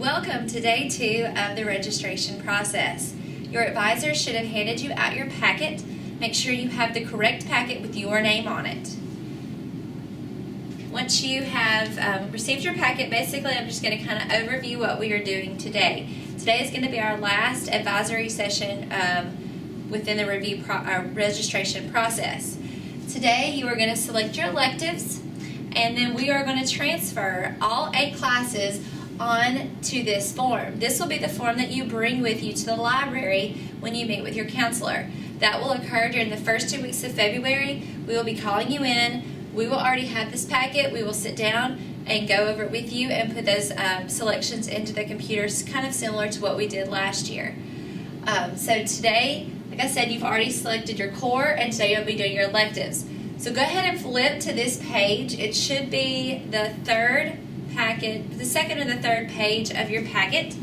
Welcome to day 2 of the registration process. Your advisor should have handed you out your packet. Make sure you have the correct packet with your name on it. Once you have received your packet, basically I'm just going to kind of overview what we are doing today. Today is going to be our last advisory session within the registration process. Today you are going to select your electives, and then we are going to transfer all 8 classes on to this form. This will be the form that you bring with you to the library when you meet with your counselor. That will occur during the first 2 weeks of February. We will be calling you in. We will already have this packet. We will sit down and go over it with you and put those selections into the computers, kind of similar to what we did last year. So today, like I said, you've already selected your core, and today you'll be doing your electives. So go ahead and flip to this page. It should be the second or the third page of your packet.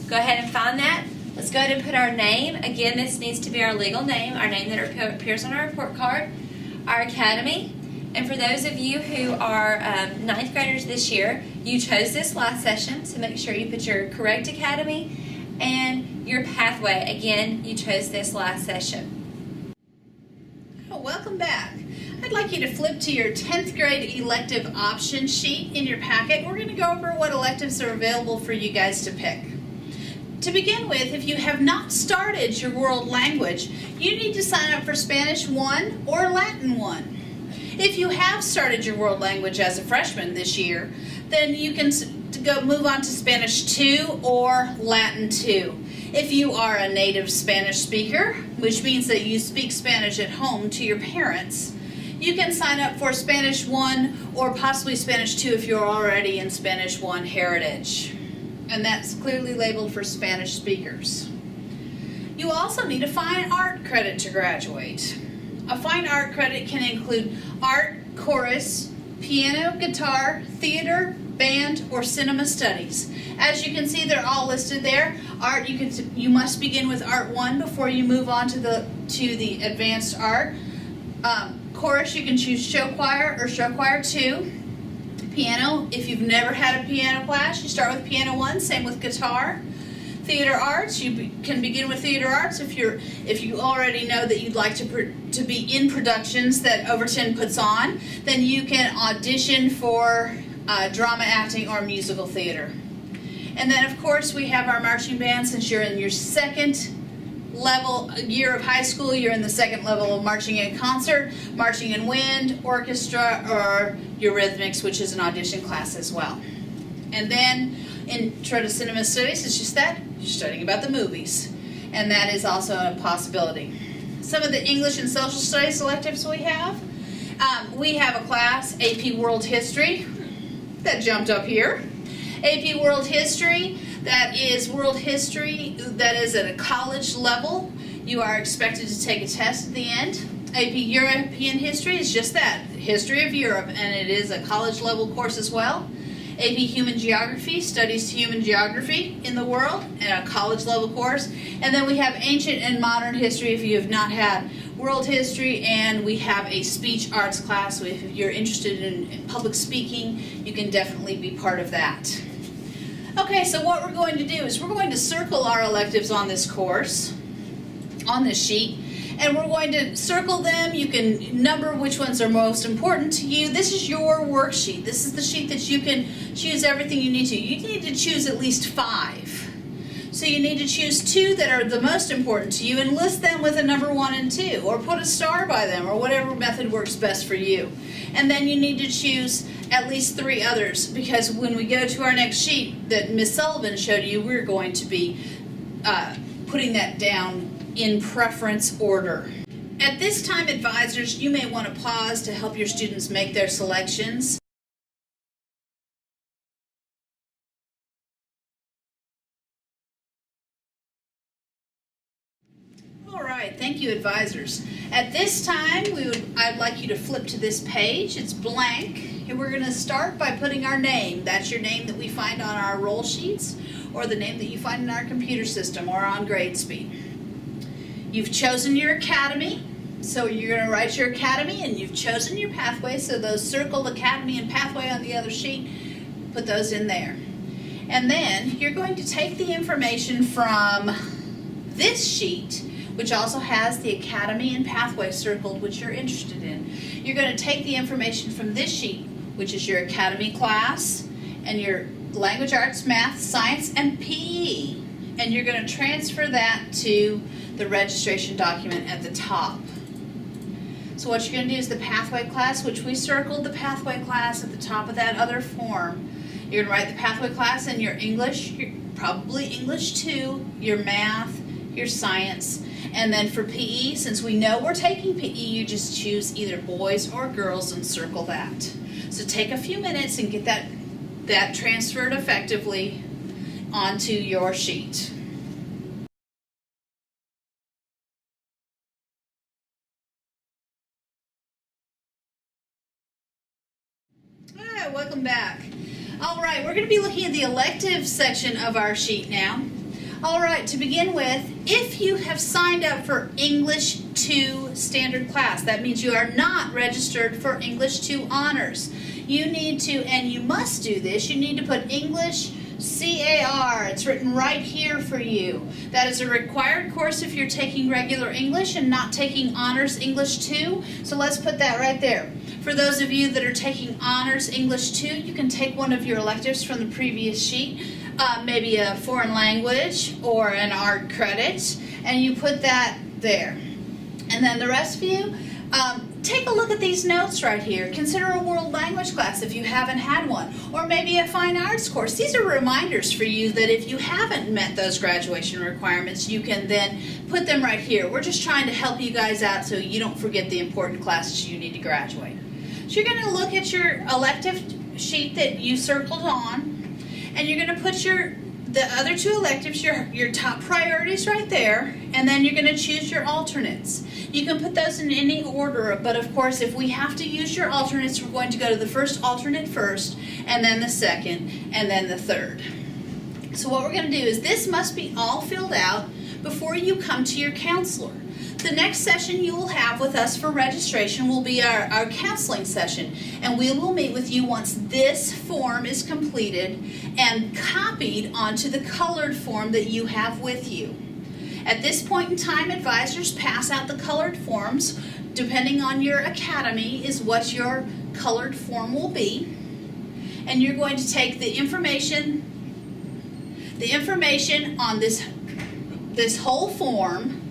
Go ahead and find that. Let's go ahead and put our name. Again, this needs to be our legal name, our name that appears on our report card, our academy. And for those of you who are 9th graders this year, you chose this last session, so make sure you put your correct academy and your pathway. Again, you chose this last session. Oh, welcome back. I'd like you to flip to your 10th grade elective option sheet in your packet. We're going to go over what electives are available for you guys to pick. To begin with, if you have not started your world language, you need to sign up for Spanish 1 or Latin 1. If you have started your world language as a freshman this year, then you can move on to Spanish 2 or Latin 2. If you are a native Spanish speaker, which means that you speak Spanish at home to your parents, you can sign up for Spanish 1 or possibly Spanish 2 if you're already in Spanish 1 Heritage. And that's clearly labeled for Spanish speakers. You also need a fine art credit to graduate. A fine art credit can include art, chorus, piano, guitar, theater, band, or cinema studies. As you can see, they're all listed there. Art, you must begin with Art 1 before you move on to the advanced art. Chorus, you can choose show choir or show choir 2. Piano, if you've never had a piano class, you start with piano 1, same with guitar. Theater arts, you can begin with theater arts if you already know that you'd like to be in productions that Overton puts on, then you can audition for drama acting or musical theater. And then of course we have our marching band. Since you're in your second level year of high school, you're in the second level of marching in concert, marching in wind, orchestra, or your rhythmics, which is an audition class as well. And then Intro to Cinema Studies is just that, you're studying about the movies, and that is also a possibility. Some of the English and Social Studies electives we have a class, AP World History, that jumped up here. AP World History, that is world history that is at a college level. You are expected to take a test at the end. AP European History is just that, history of Europe, and it is a college level course as well. AP Human Geography studies human geography in the world, and a college level course. And then we have Ancient and Modern History if you have not had World History, and we have a Speech Arts class. So if you're interested in public speaking, you can definitely be part of that. Okay, so what we're going to do is we're going to circle our electives on this course, on this sheet, and we're going to circle them. You can number which ones are most important to you. This is your worksheet. This is the sheet that you can choose everything you need to. You need to choose at least 5. So you need to choose 2 that are the most important to you and list them with a number 1 and 2, or put a star by them, or whatever method works best for you. And then you need to choose at least 3 others, because when we go to our next sheet that Miss Sullivan showed you, we're going to be putting that down in preference order. At this time, advisors, you may want to pause to help your students make their selections. All right, thank you, advisors. At this time, I'd like you to flip to this page. It's blank, and we're going to start by putting our name. That's your name that we find on our roll sheets, or the name that you find in our computer system or on GradeSpeed. You've chosen your academy, so you're going to write your academy, and you've chosen your pathway, so those circled academy and pathway on the other sheet, put those in there. And then you're going to take the information from this sheet, which also has the Academy and Pathway circled, which you're interested in. You're going to take the information from this sheet, which is your Academy class and your Language Arts, Math, Science, and PE, and you're going to transfer that to the registration document at the top. So what you're going to do is the Pathway class, which we circled the Pathway class at the top of that other form. You're going to write the Pathway class in your English, probably English 2, your Math, your Science, and then for PE, since we know we're taking PE, you just choose either boys or girls and circle that. So take a few minutes and get that transferred effectively onto your sheet. All right, welcome back. All right, we're going to be looking at the elective section of our sheet now. All right, to begin with, if you have signed up for English 2 standard class, that means you are not registered for English 2 honors. You need to, and you must do this, you need to put English CAR. It's written right here for you. That is a required course if you're taking regular English and not taking honors English 2. So let's put that right there. For those of you that are taking honors English 2, you can take one of your electives from the previous sheet. Maybe a foreign language or an art credit, and you put that there. And then the rest of you, take a look at these notes right here. Consider a world language class if you haven't had one, or maybe a fine arts course. These are reminders for you that if you haven't met those graduation requirements, you can then put them right here. We're just trying to help you guys out so you don't forget the important classes you need to graduate. So you're going to look at your elective sheet that you circled on, and you're going to put the other 2 electives, your top priorities right there, and then you're going to choose your alternates. You can put those in any order, but of course if we have to use your alternates, we're going to go to the first alternate first, and then the second, and then the third. So what we're going to do is this must be all filled out before you come to your counselor. The next session you will have with us for registration will be our counseling session, and we will meet with you once this form is completed and copied onto the colored form that you have with you. At this point in time, advisors pass out the colored forms. Depending on your academy is what your colored form will be, and you're going to take the information on this whole form,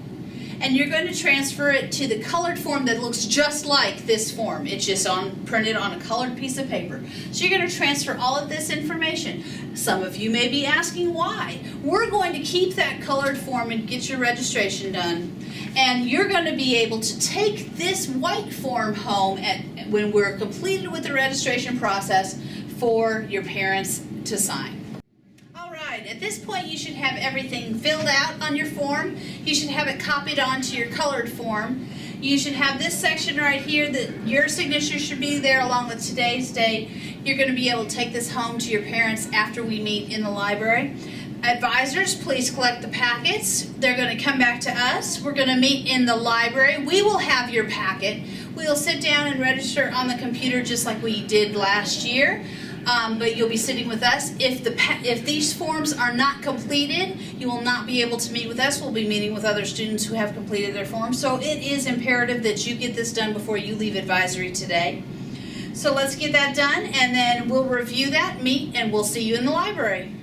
and you're going to transfer it to the colored form that looks just like this form. It's just printed on a colored piece of paper. So you're going to transfer all of this information. Some of you may be asking why. We're going to keep that colored form and get your registration done. And you're going to be able to take this white form home when we're completed with the registration process for your parents to sign. At this point, you should have everything filled out on your form. You should have it copied onto your colored form. You should have this section right here that your signature should be there along with today's date. You're going to be able to take this home to your parents after we meet in the library. Advisors, please collect the packets. They're going to come back to us. We're going to meet in the library. We will have your packet. We'll sit down and register on the computer just like we did last year. But you'll be sitting with us. If these forms are not completed, you will not be able to meet with us. We'll be meeting with other students who have completed their forms. So it is imperative that you get this done before you leave advisory today. So let's get that done, and then we'll review that, meet, and we'll see you in the library.